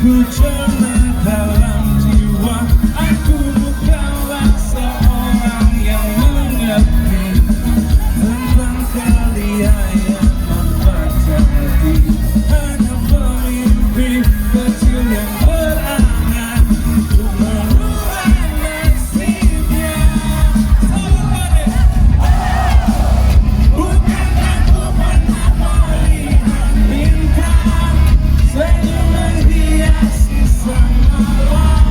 Ku cuma dalam jiwa, aku bukanlah seorang yang mengerti tentang kalian yang membaca hati. Hanya pemimpi kecil yang berangan untuk merubah nasibnya. Bukan aku pernah melihat bintang senyum menghiasi semalam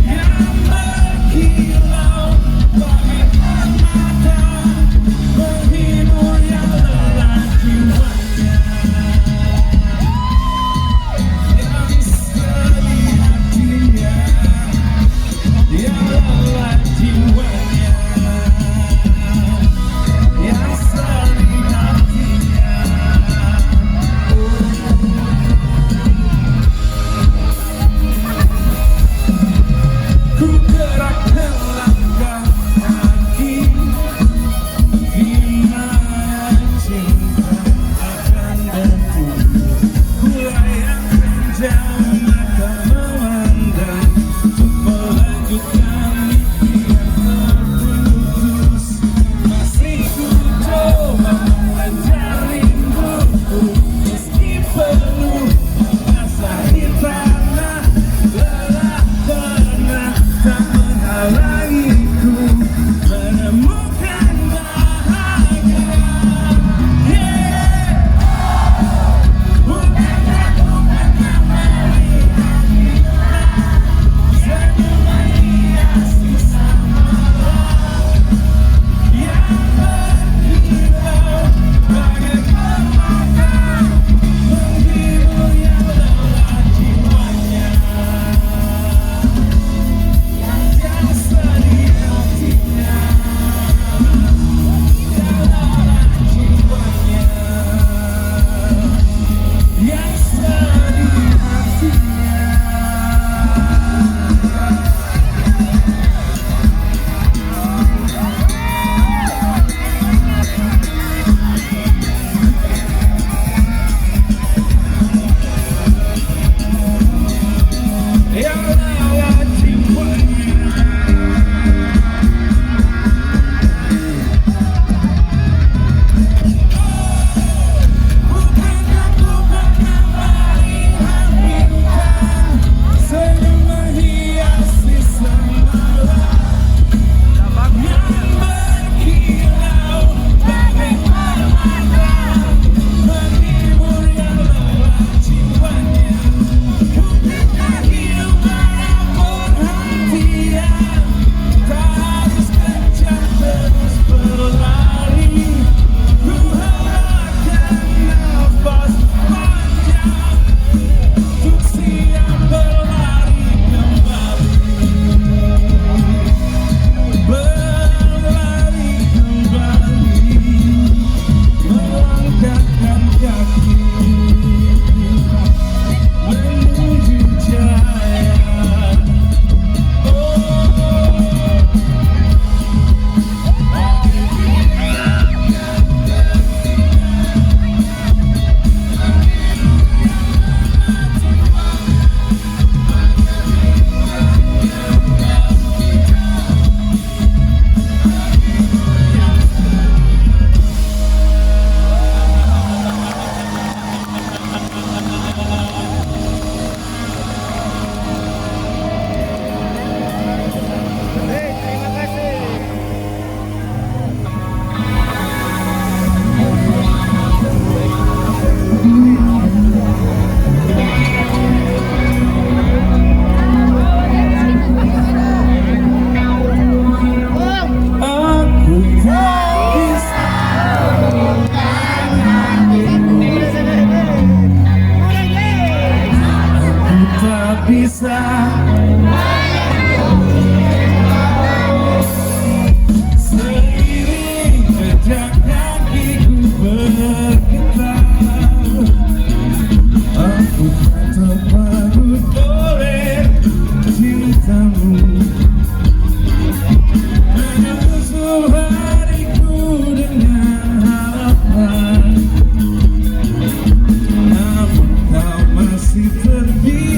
yang berkilau bagai permata, menghibur yang lelah jiwanya, yang sedih hatinya, yang lelah jiwanya, yang sedih hatinya. Ku gerakkan langkah kaki di mana cinta akan bertumbuh. Ku layakkan jauh mata memandang untuk melanjutkan mimpi yang terputus. Masih ku coba mengejar rinduku meski penuh membasahi tanah. Lelah pernah tak menghalangiku menemukan bahagia. Bukan aku pernah melihat bintang senyum menghiasi semalam yang berkilau bagai permata, menghibur yang lelah jiwanya, yang sedih hatinya, yang lelah jiwanya, yang sedih hatinya. Yang lelah jiwanya. Bukan aku pernah melihat bintang senyum menghiasi semalam yang berkilau bagai permata, menghibur yang lelah jiwanya. Bukankah hidup banyak perhatian, tak harus kejar terus berlari. Ku helakan nafas panjang untuk siap berlari kembali, berlari kembali, melangkahkan kaki menuju jaya. Aku tak bisa seiring jejak kakiku bergetar. Aku tak terpagut oleh cintamu, menembus hariku dengan harapan. Namun kau masih terdiam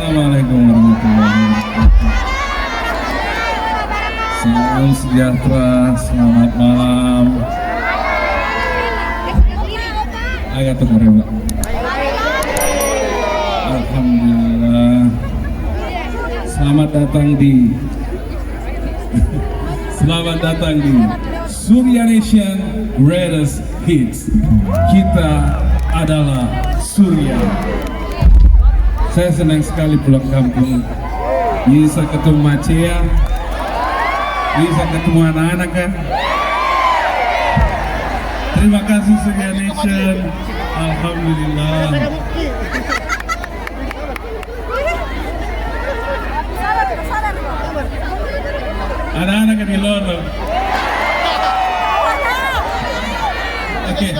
Assalamualaikum warahmatullahi wabarakatuh. Salam sejahtera, selamat malam. Agak tunggu ya, Mbak. Alhamdulillah. Selamat datang di Surya Nation Greatest Hits. Kita adalah Surya. Saya senang sekali pulang kampung, bisa ketemu Macea, bisa ketemu anak-anak kan. Terima kasih Surya Nation. Alhamdulillah. Anak-anak di luar. Oke.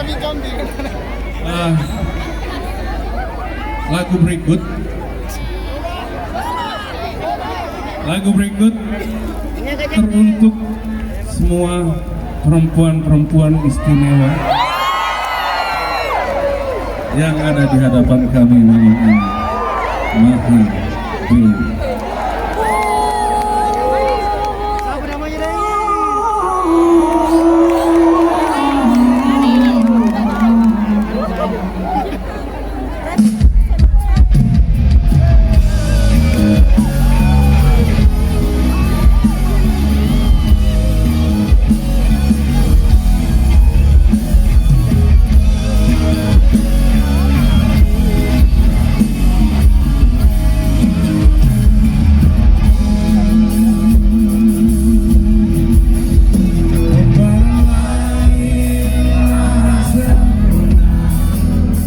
Lagu berikut teruntuk semua perempuan-perempuan istimewa yang ada di hadapan kami malam ini. Maha Dewi.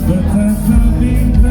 Betapa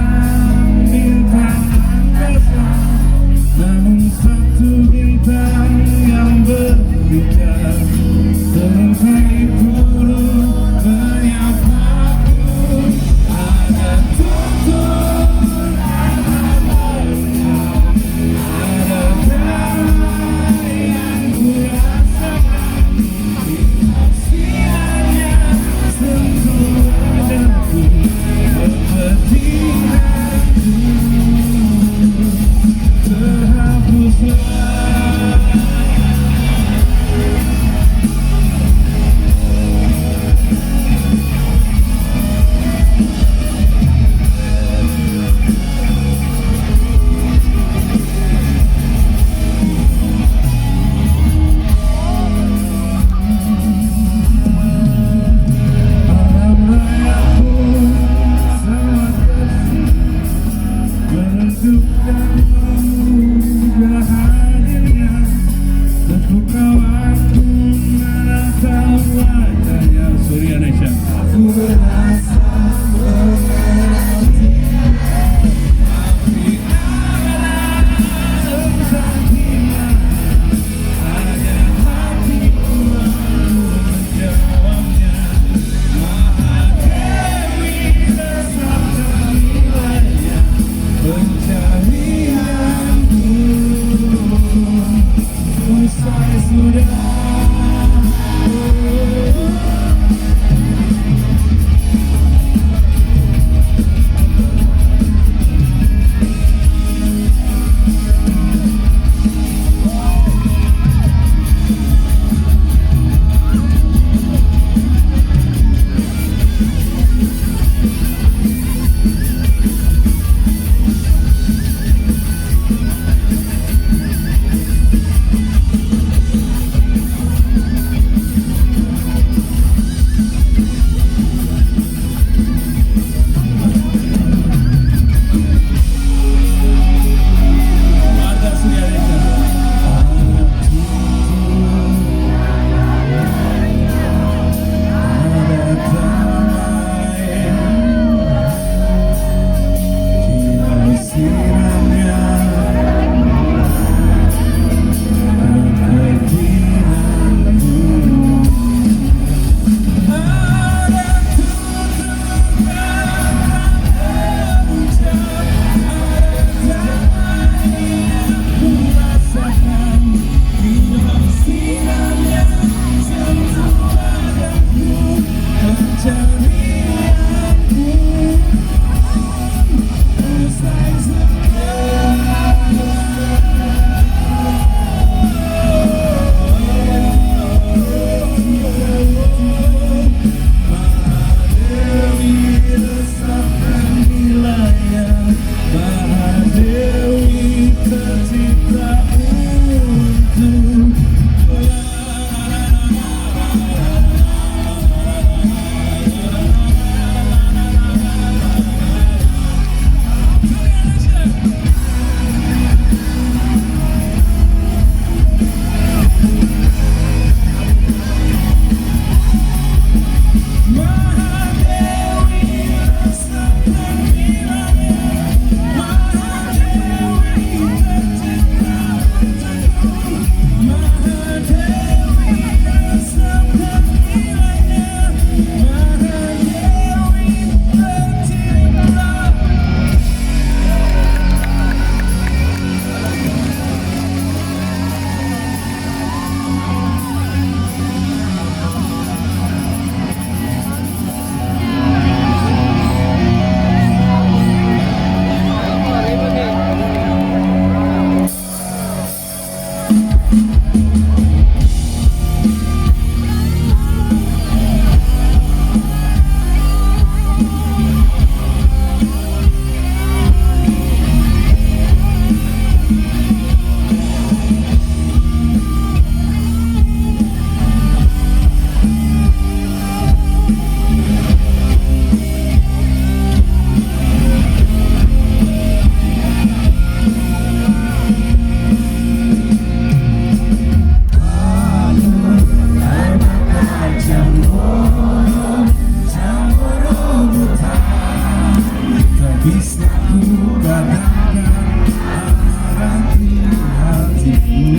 bisa ku padamkan amarah di hatiku.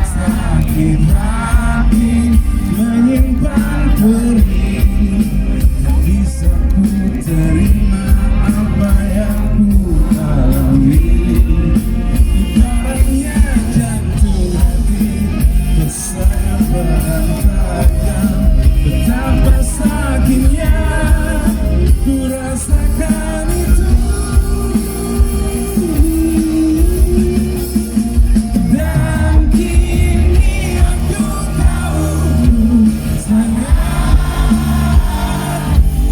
Sakit hati menyimpan perih, bisa ku terima apa yang ku alami. Ibaratnya jantung hati bersayap tajam, betapa sakitnya ku rasakan itu. Dan kini aku tahu sangat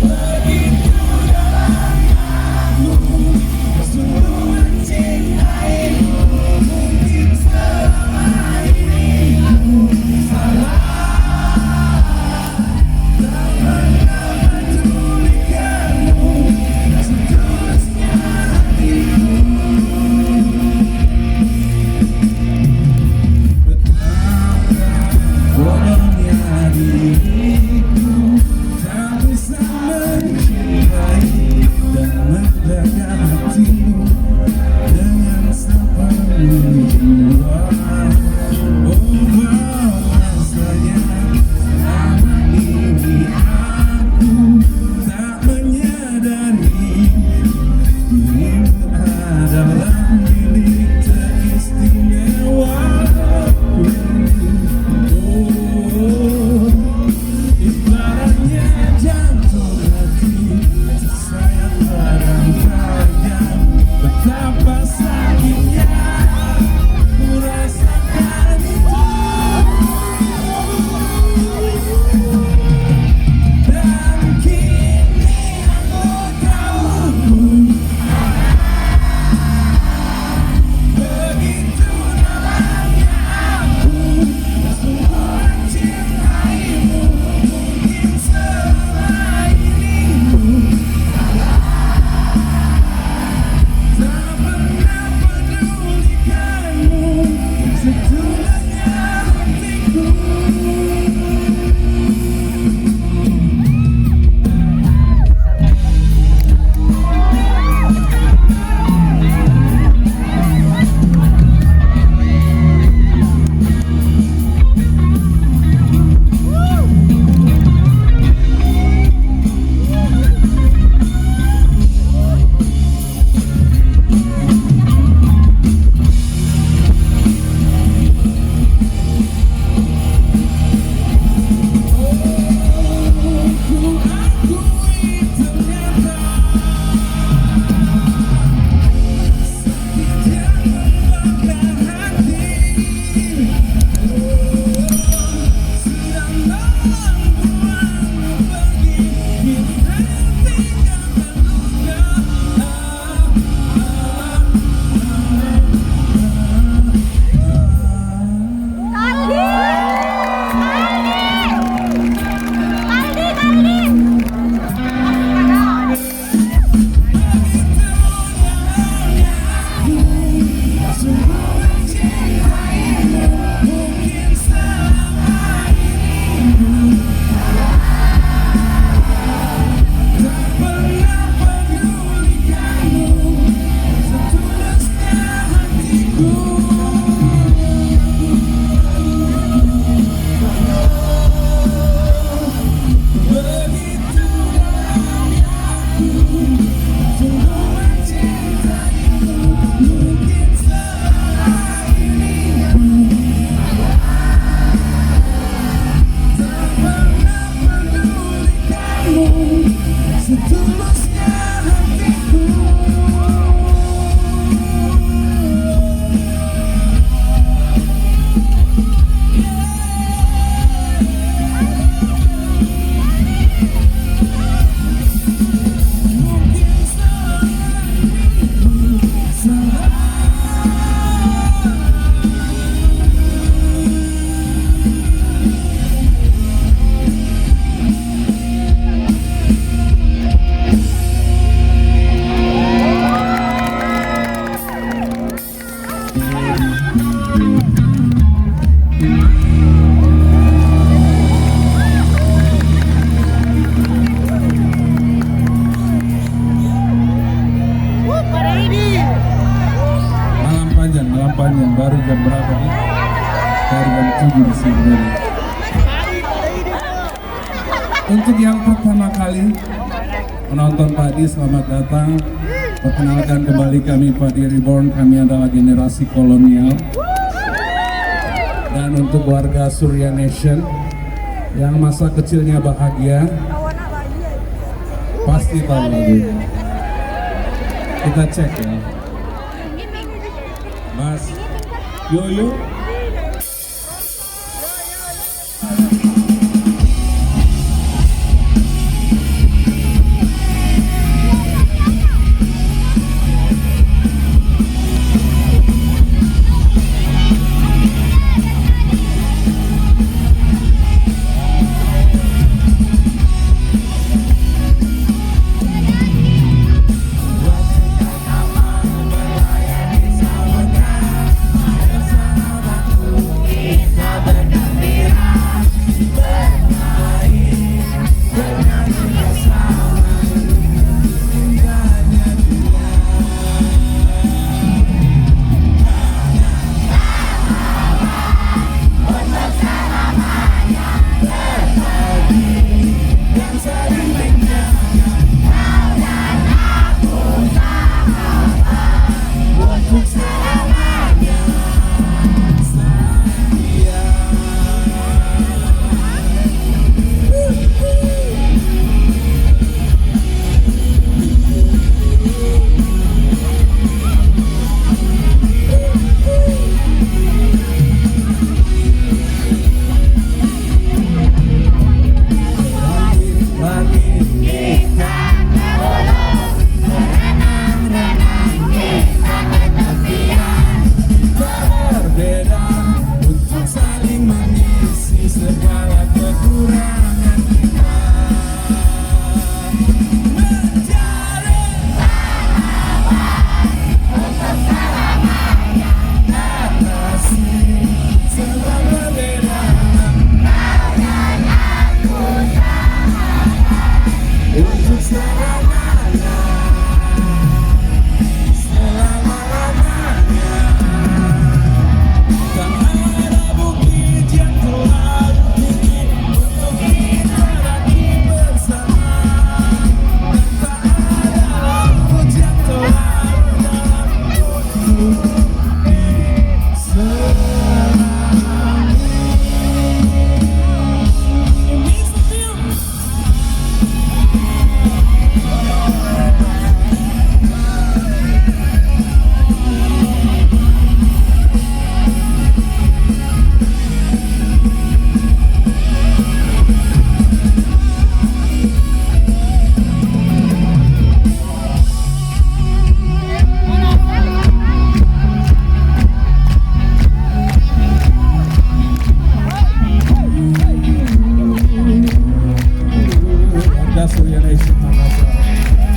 begitu dalamnya aku sungguh mencintaimu. Mungkin selama ini aku salah, tak pernah menculikanmu setulusnya hatiku. Betapa bodohnya diriku, tak bisa mencintai dan menjaga hatimu dengan sepenuh jiwa. Oh, rasanya selama ini aku tak menyadari dirimu adalah milik teristimewaku. Oh, ibaratnya jantung hati tersayat padam tajam, betapa sakitnya ku rasakan itu. Dan kini aku tahu begitu dalamnya aku sungguh mencintaimu. Mungkin selama ini ku tak pernah pedulikanmu setulusnya hatiku. yang pertama kali menonton Padi, selamat datang. Perkenalkan kembali kami Padi Reborn, kami adalah generasi kolonial. Dan untuk warga Surya Nation yang masa kecilnya bahagia, pasti tahu lagu. Kita cek ya. Mas Yoyo.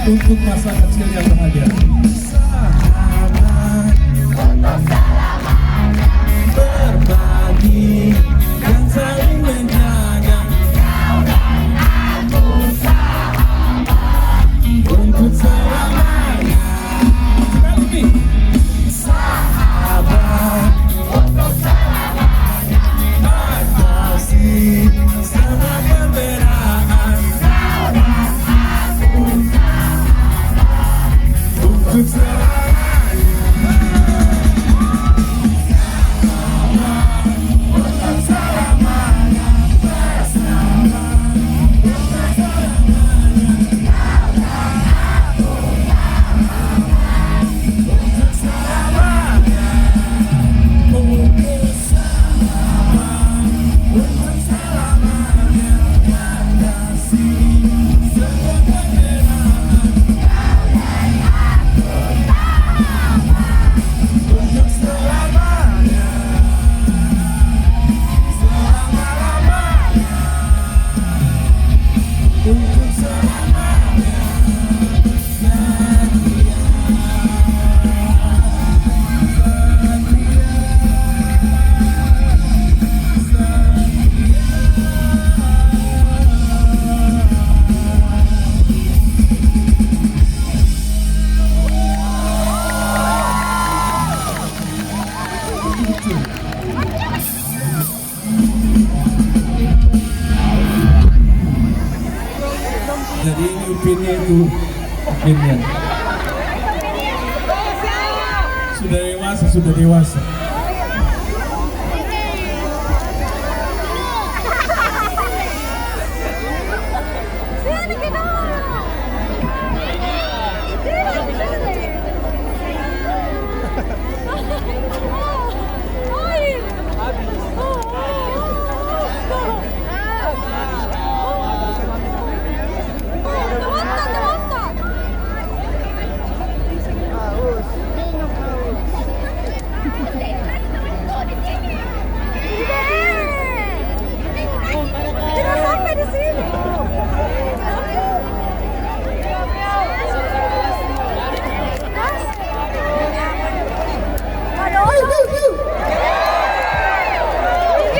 Untuk masa kecil yang bahagia. Sahabat untuk selamanya, berbagi dan saling menjaga. Kau dan aku sahabat untuk selamanya. Sahabat untuk selamanya, kasih sama pembelaan. Kau dan aku untuk selamanya. Untuk selamanya bersama. Untuk selamanya kau dan aku sahabat. Untuk selamanya. Untuk selamanya. Untuk selamanya. Dan kasih semua pembelaan. Kau dan aku sahabat. Untuk selamanya. Selama-lamanya. Untuk selamanya. Jadi ini upinnya itu upinnya. Sudah dewasa, sudah dewasa.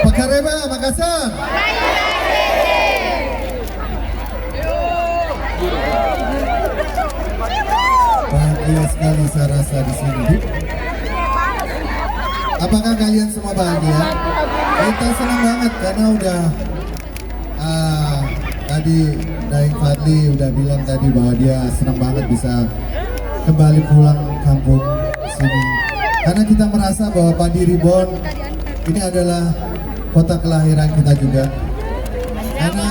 Pakareba, Makassar. Bahagia sekali saya rasa di sini. Apakah kalian semua bahagia? Kita senang banget karena udah tadi Daeng Fadli udah bilang tadi bahwa dia senang banget bisa kembali pulang kampung sini. Karena kita merasa bahwa Padi Reborn ini adalah kota kelahiran kita juga. Karena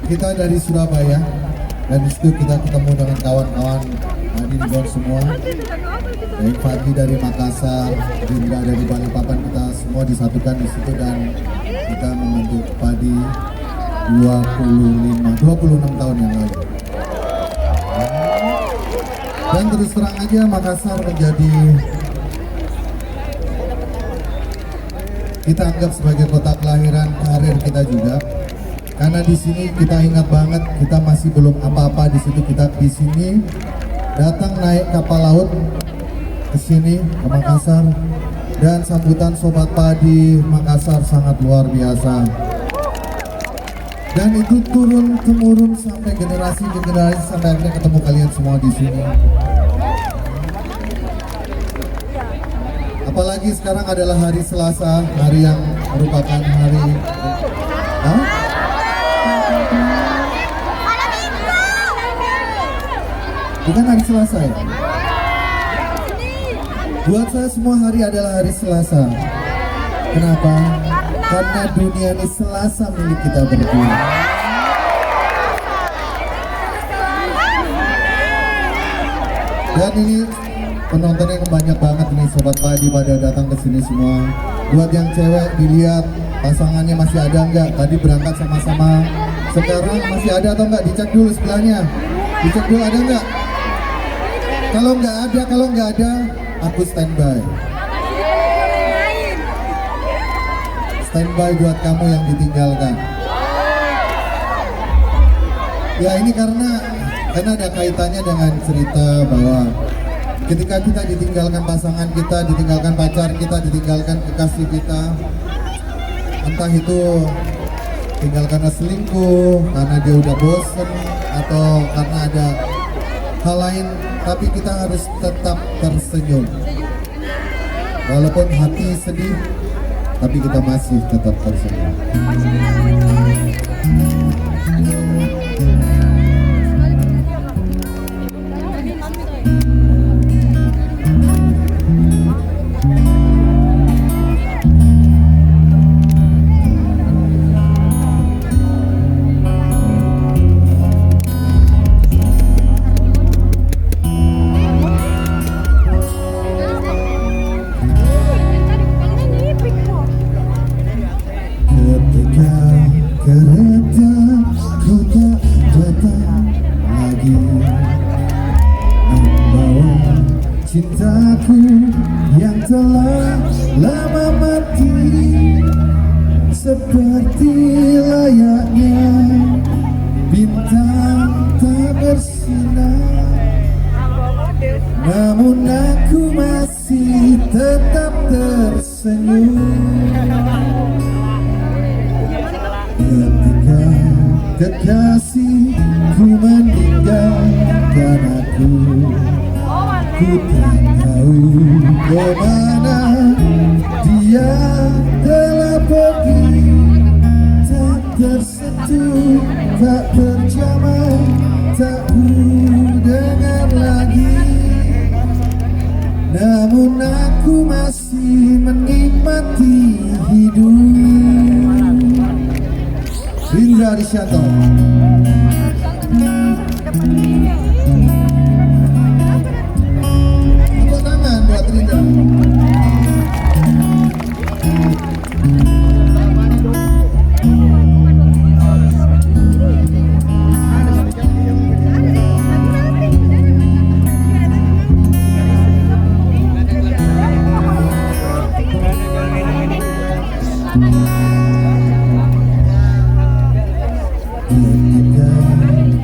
kita dari Surabaya dan di situ kita ketemu dengan kawan-kawan Padi Reborn semua. Daeng Fadli dari Makassar, Dinda dari Balikpapan, kita semua disatukan di situ dan kita membentuk Padi 26 tahun yang lalu. Dan terus terang aja Makassar menjadi kita anggap sebagai kota kelahiran karir kita juga. Karena di sini kita ingat banget kita masih belum apa-apa di situ, kita di sini datang naik kapal laut ke sini ke Makassar dan sambutan Sobat Padi Makassar sangat luar biasa. Dan itu turun temurun sampai generasi ke generasi sampai akhirnya ketemu kalian semua di sini. Apalagi sekarang adalah hari Selasa, hari yang merupakan hari bukan hari Selasa ya? Buat saya semua hari adalah hari Selasa. Kenapa? Karena dunia ini Selasa milik kita berdua. Dan ini penontonnya banyak banget nih Sobat Padi pada datang ke sini semua. Buat yang cewek dilihat pasangannya masih ada nggak? Tadi berangkat sama-sama. Sekarang masih ada atau nggak? Dicek dulu sebelahnya. Dicek dulu ada nggak? Kalau nggak ada, aku standby. Standby buat kamu yang ditinggalkan. Ya ini karena ada kaitannya dengan cerita bahwa ketika kita ditinggalkan pasangan kita, ditinggalkan pacar kita, ditinggalkan kekasih kita, entah itu tinggal karena selingkuh, karena dia udah bosen, atau karena ada hal lain, tapi kita harus tetap tersenyum. Walaupun hati sedih, tapi kita masih tetap tersenyum. Kereta ku tak datang lagi membawa cintaku yang telah lama mati, seperti layaknya bintang tak bersinar. Namun aku masih tetap tersenyum ketika kekasihku meninggalkan aku. Ku tak tahu kemana dia telah pergi, tak tersentuh, tak terjamah Rindra Arisyanto. Tepuk tangan buat Rindra. Ketika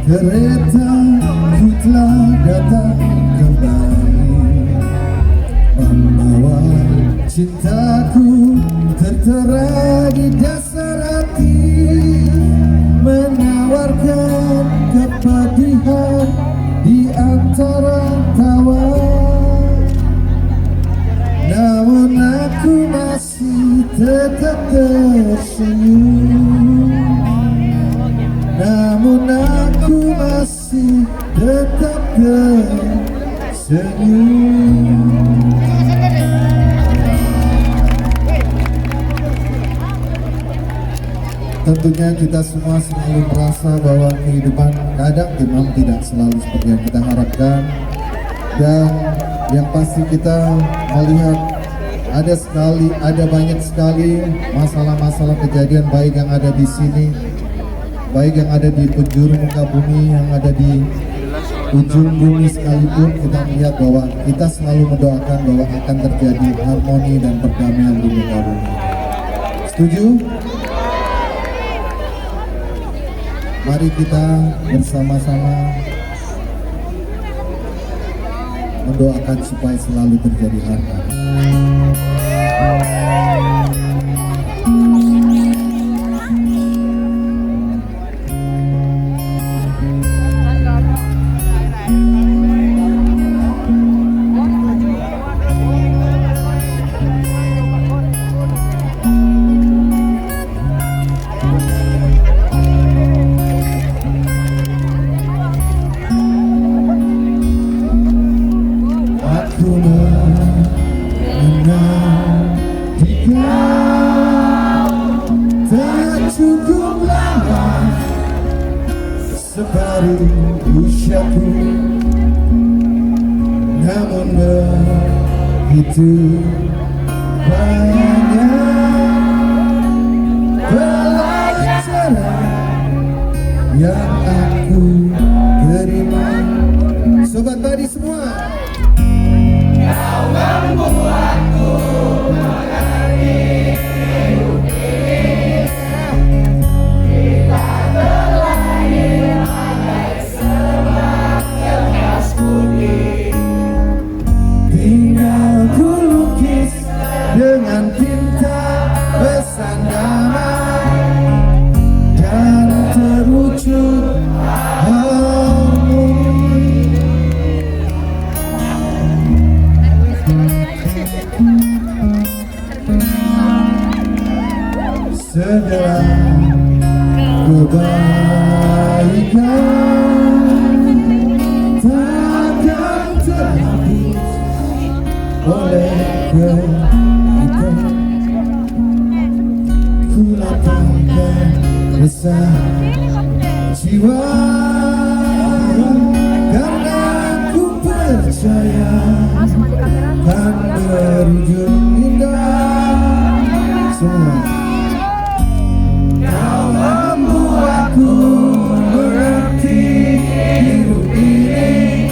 kereta ku telah datang kembali, membawa cintaku tertera di dasar hati, menawarkan kepedihan di antara tawa. Namun aku masih tetap tersenyum. Namun aku masih tetap tersenyum. Tentunya kita semua selalu merasa bahwa kehidupan kadang memang tidak selalu seperti yang kita harapkan. Dan yang pasti kita melihat ada banyak sekali masalah-masalah kejadian baik yang ada di sini, baik yang ada di penjuru muka bumi, yang ada di ujung bumi sekalipun. Kita melihat bahwa kita selalu mendoakan bahwa akan terjadi harmoni dan perdamaian di muka bumi. Setuju? Mari kita bersama-sama mendoakan supaya selalu terjadi harmoni. Cukup lama separuh usiaku, namun begitu banyak pelajaran yang aku terima. Sobat Badi semua, kau membuatku mengerti hidup ini. Tinggal ku lukis dengan tinta pesan damai dan terwujud harmoni. Segala kebaikan takkan terhapus oleh kita. Ku lapangkan resah jiwa karena ku percaya kan berujung indah. Semua kau membuatku mengerti hidup ini.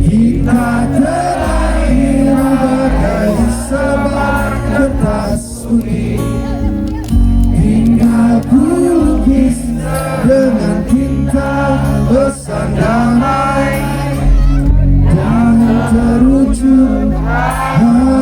Kita terlahir bagai selebar kertas putih. Tinggal ku lukis dengan tinta pesan damai dan terwujud harmoni.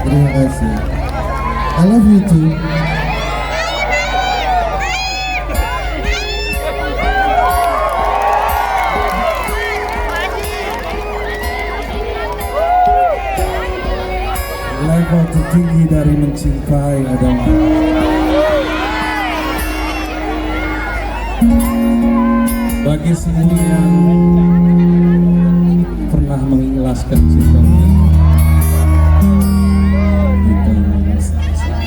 Terima kasih. I love you too. Level tertinggi dari mencintai adalah bagi semua yang pernah mengikhlaskan cintanya. Kita sama-sama.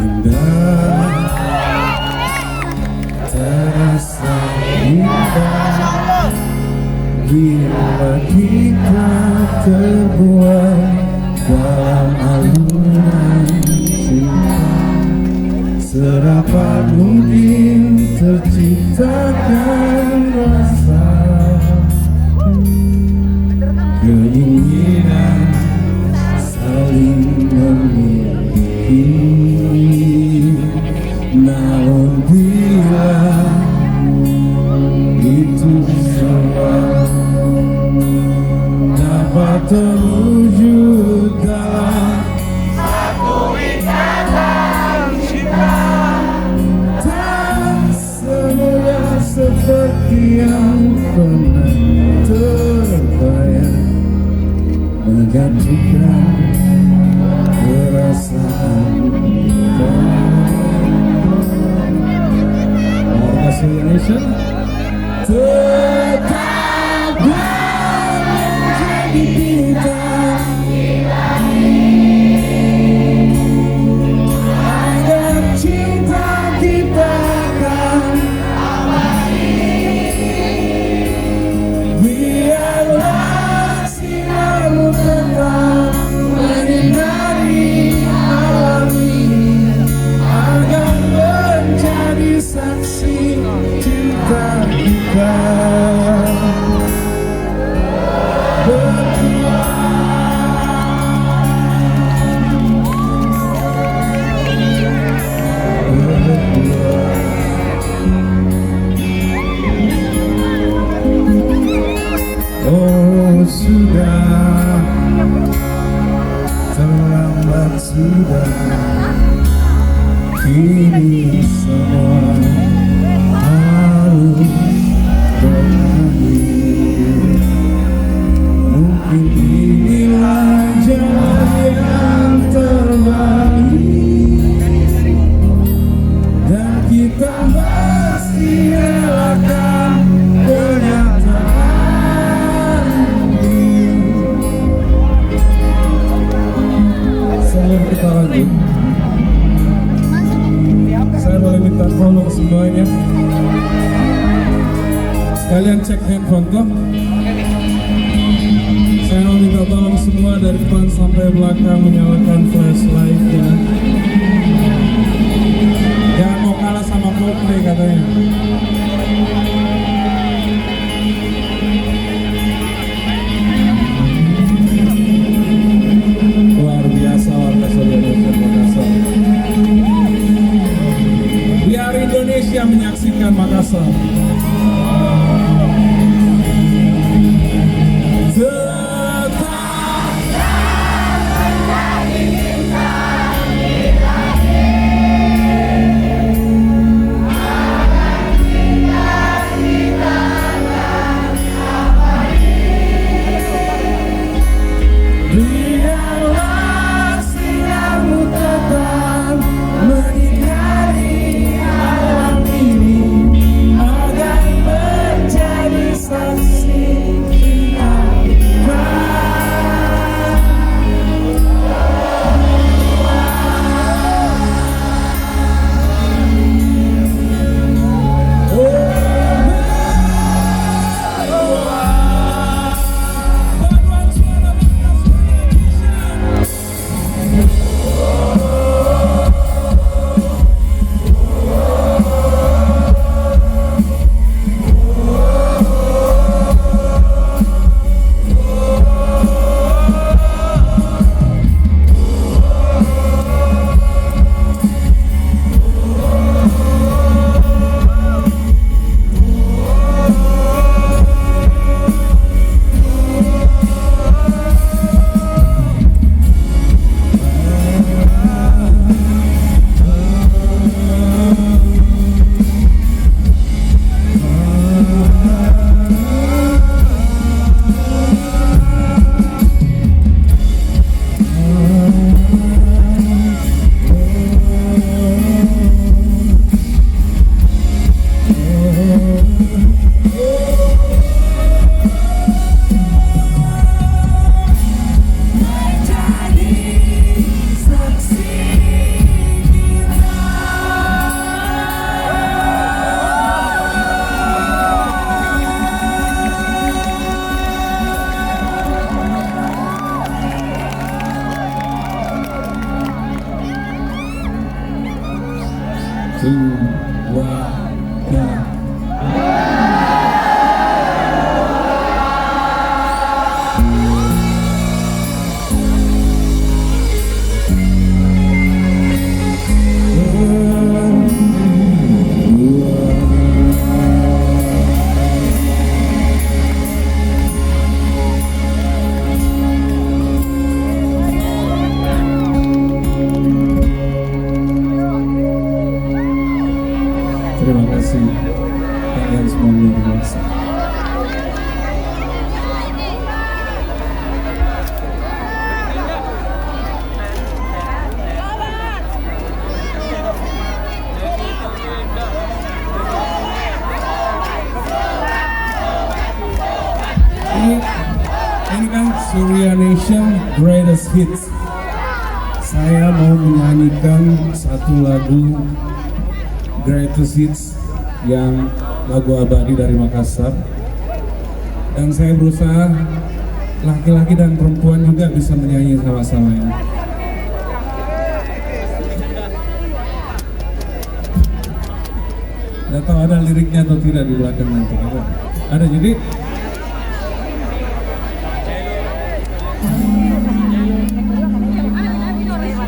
Indah, terasa indah bila kita terbuai dalam alunan cinta. Serapan mungkin terciptakan rasa keinginan saling memiliki. Namun bila itu semua dapat terwujud dalam satu ikatan cinta, tak semudah seperti yang pernah terbayang, menggantungkan perasaan kita. Indonesia tetap menjadi bintang agar cinta kita kan abadi. Biarlah sinar tetap menyinari malam ini agar menjadi saksi cinta kita berdua. Oh sudah terlambat sudah, kini semua harus berakhir. Mungkin inilah jalan yang terbaik, dan kita pasti relakan kenyataan ini. Sebelum kita lanjut, saya boleh minta tolong semuanya sekalian cek handphone tuh. Saya mau minta tolong semua dari depan sampai belakang menyalakan flashlight-nya. Jangan mau kalah sama Coldplay katanya. Luar biasa warga Indonesia Makassar. Biar Indonesia menyaksikan Makassar. Terima kasih kalian semua luar biasa. Ini kan Surya Nation Greatest Hits. Saya mau menyanyikan satu lagu Greatest Hits yang lagu abadi dari Makassar, dan saya berusaha laki-laki dan perempuan juga bisa menyanyi sama-sama ya. Nggak tahu ada liriknya atau tidak di belakang nanti. Ada, jadi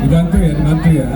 dibantu ya.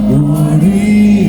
Glory.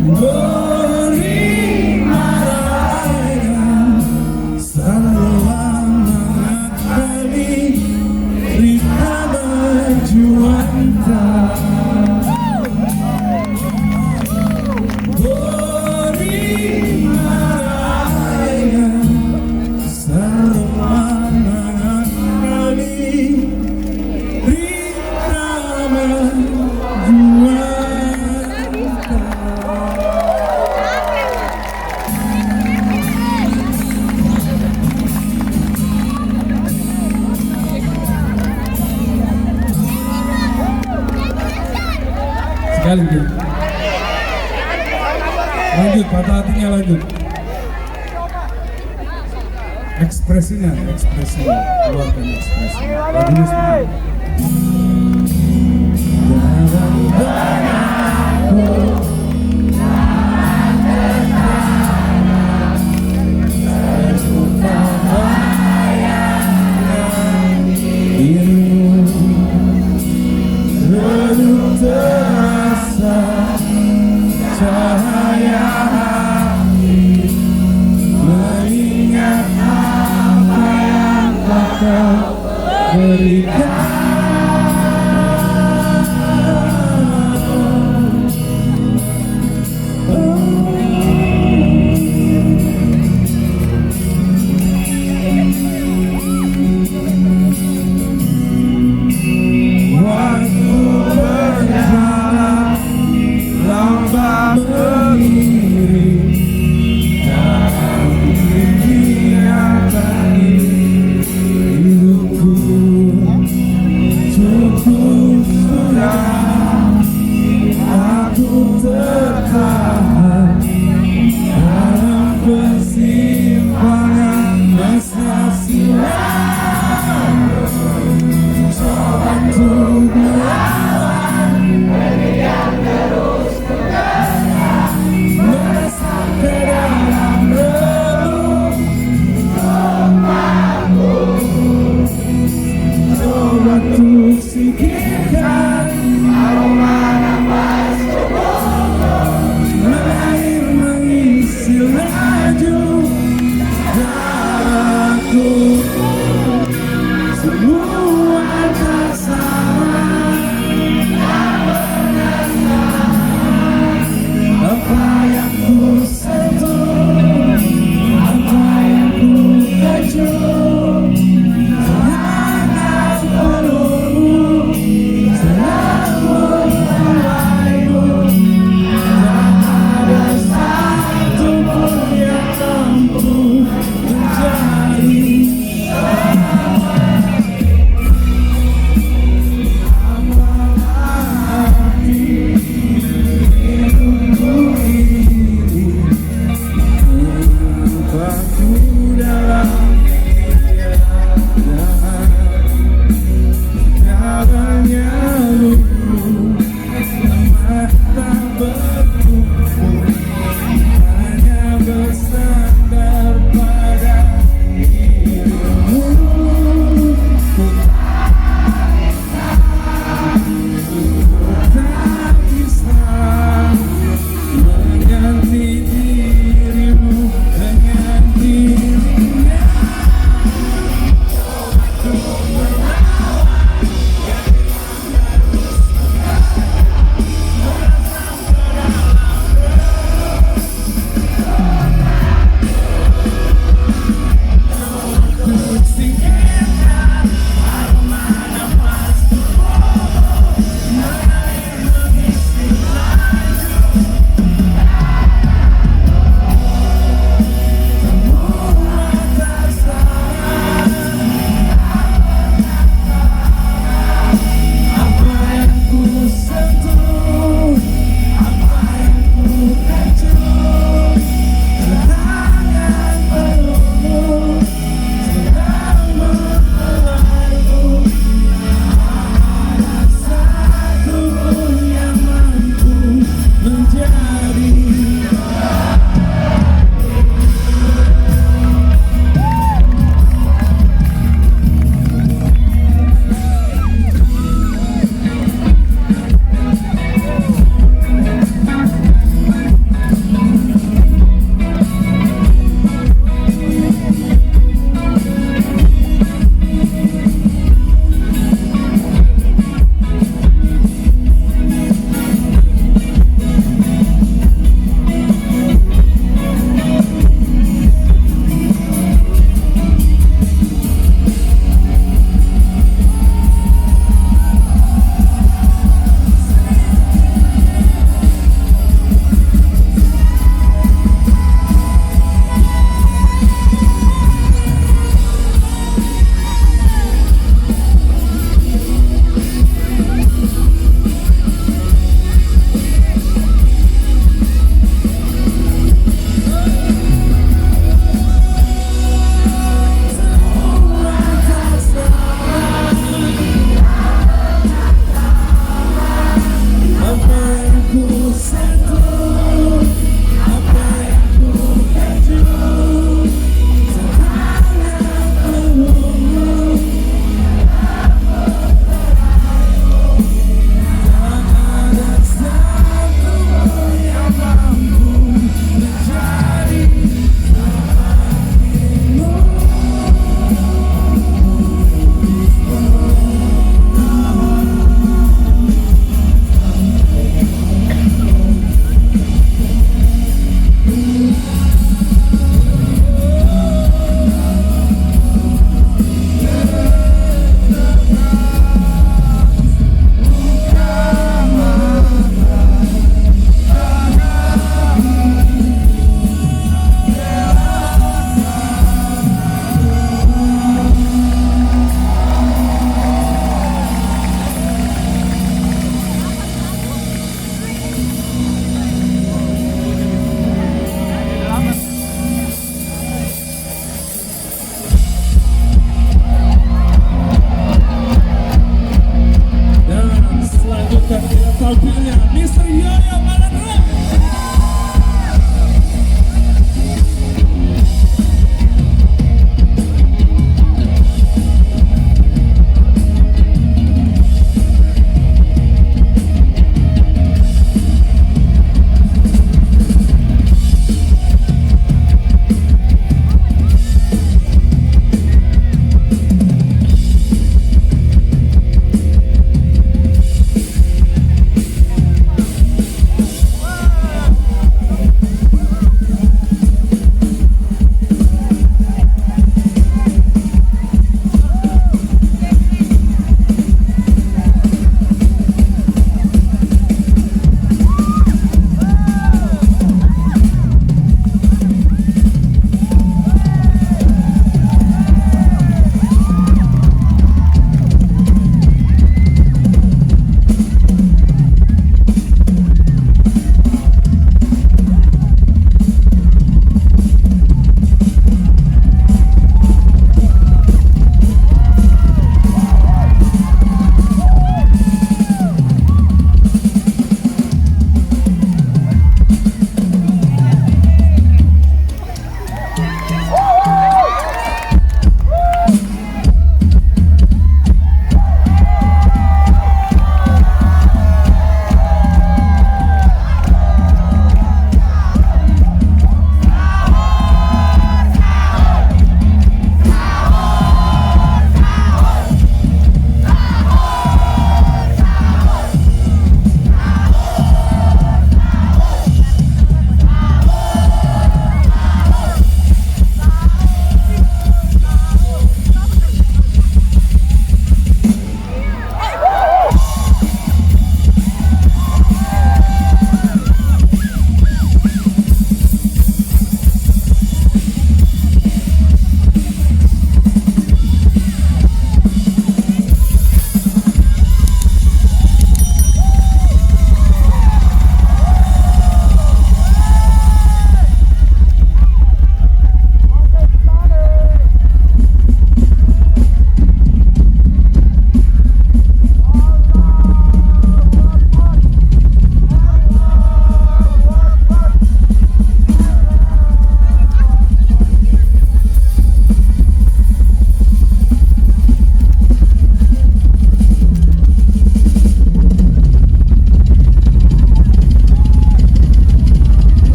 beri marahkan selamat kami Rita berjuang beri marahkan selamat kami Rita berjuang. Sekali lagi. Lanjut, patah hatinya lanjut. Ekspresinya, keluarkan ekspresinya. Lagunya seperti ini. Redup terasa cahaya hati mengingat apa yang kau berikan.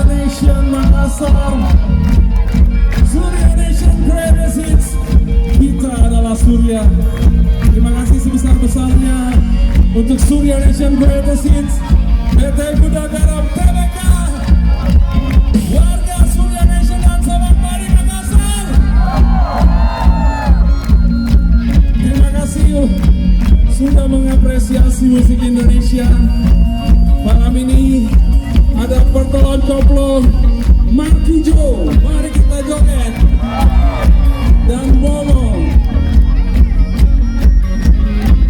Nation Makassar, Surya Nation Greatest Hits. Kita adalah Surya. Terima kasih sebesar-besarnya untuk Surya Nation Greatest Hits, PT Kuda Garam TBK, warga Surya Nation dan Sabang Mari Makassar. Terima kasih sudah mengapresiasi musik Indonesia. Malam ini ada pertolongan koplo Marky Joe, mari kita joget, dan Momo.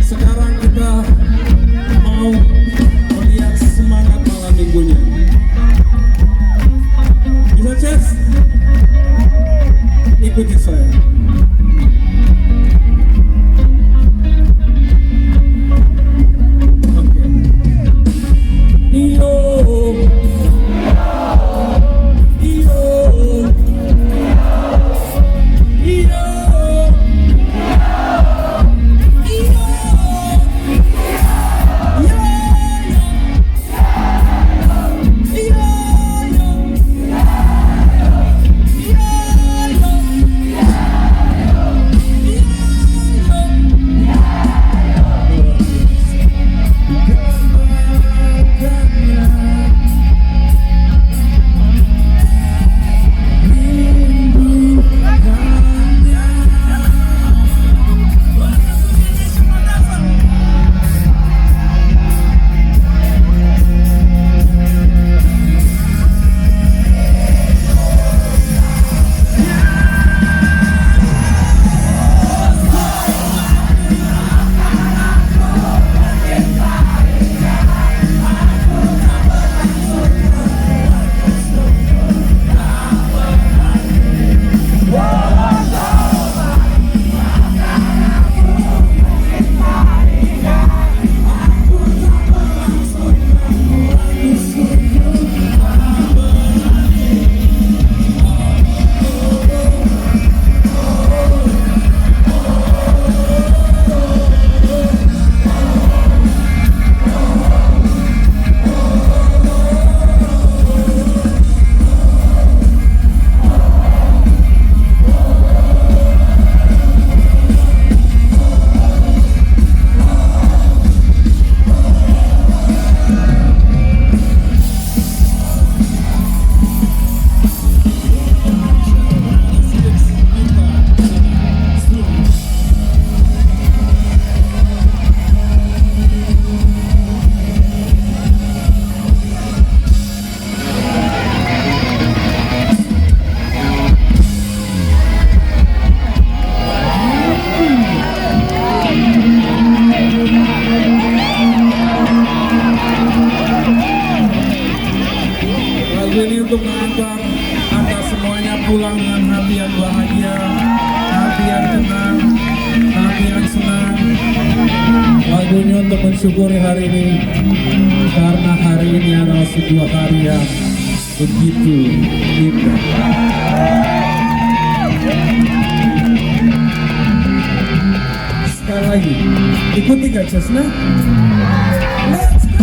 Sekarang kita mau melihat semangat malam minggunya. Bisa Ces? Ikuti saya. Ini untuk mengantar Anda semuanya pulang dengan hati yang bahagia, hati yang tenang, hati yang senang. Lagu ini untuk mensyukuri hari ini, karena hari ini adalah sebuah hari yang begitu indah. Sekali lagi, ikuti Kak Cesna. Let's go!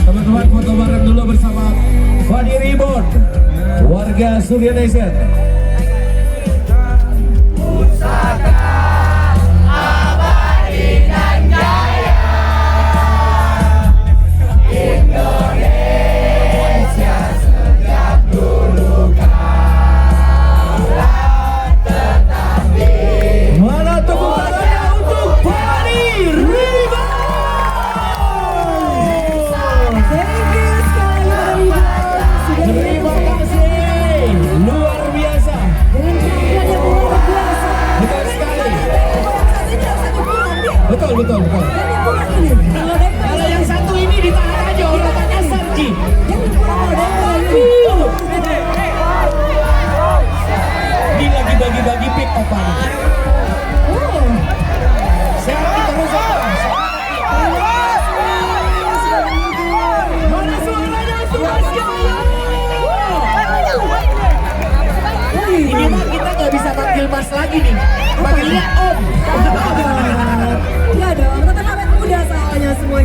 Teman-teman foto bareng dulu bersama Fadi Ribon, warga Surya Nation. Mana tepuk tangannya untuk Fadi Ribon? Terima kasih, luar biasa. Betul sekali. Betul. Kalau yang satu ini ditahan aja, orangnya Sarji. Ini lagi bagi-bagi pick apa nih? Siapa terus apa? Mana suaranya Ini mah kita nggak bisa panggil Mas lagi nih, panggilnya Om. Enggak dong, tetap awet muda soalnya semuanya.